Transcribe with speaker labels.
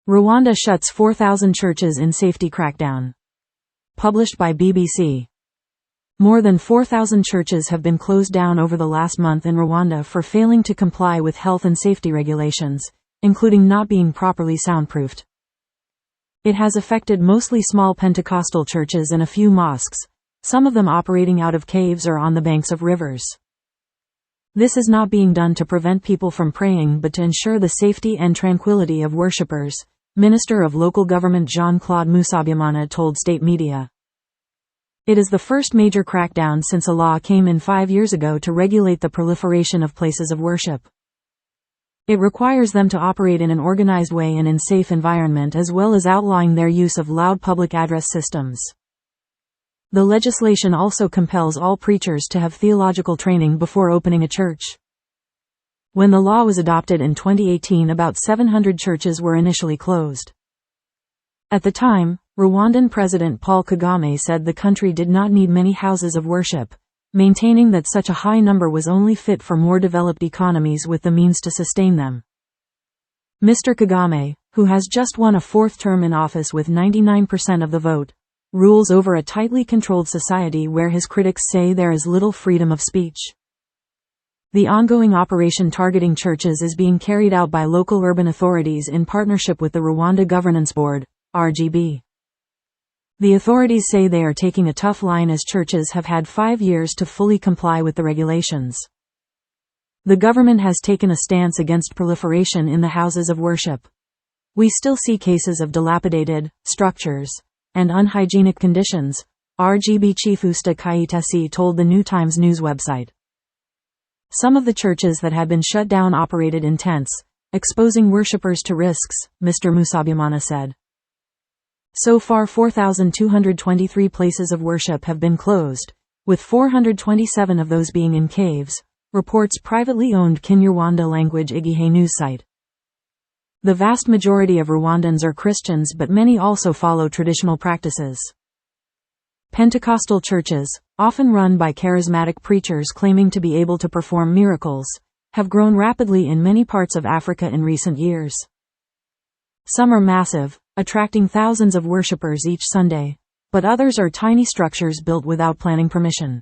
Speaker 1: Rwanda shuts 4,000 churches in safety crackdown. Published by BBC. More than 4,000 churches have been closed down over the last month in Rwanda for failing to comply with health and safety regulations, including not being properly soundproofed. It has affected mostly small Pentecostal churches and a few mosques, some of them operating out of caves or on the banks of rivers. This is not being done to prevent people from praying but to ensure the safety and tranquility of worshippers, Minister of Local Government Jean-Claude Musabyimana told state media. It is the first major crackdown since a law came in 5 years ago to regulate the proliferation of places of worship. It requires them to operate in an organized way and in safe environment as well as outlawing their use of loud public address systems. The legislation also compels all preachers to have theological training before opening a church. When the law was adopted in 2018, about 700 churches were initially closed. At the time, Rwandan President Paul Kagame said the country did not need many houses of worship, maintaining that such a high number was only fit for more developed economies with the means to sustain them. Mr. Kagame, who has just won a fourth term in office with 99% of the vote, rules over a tightly controlled society where his critics say there is little freedom of speech. The ongoing operation targeting churches is being carried out by local urban authorities in partnership with the Rwanda Governance Board, RGB. The authorities say they are taking a tough line as churches have had 5 years to fully comply with the regulations. The government has taken a stance against proliferation in the houses of worship. We still see cases of dilapidated structures and unhygienic conditions, RGB Chief Usta Kayitesi told the New Times News website. Some of the churches that had been shut down operated in tents, exposing worshippers to risks, Mr. Musabyimana said. So far 4,223 places of worship have been closed, with 427 of those being in caves, reports privately owned Kinyarwanda language Igihe news site. The vast majority of Rwandans are Christians but many also follow traditional practices. Pentecostal churches, often run by charismatic preachers claiming to be able to perform miracles, have grown rapidly in many parts of Africa in recent years. Some are massive, attracting thousands of worshippers each Sunday, but others are tiny structures built without planning permission.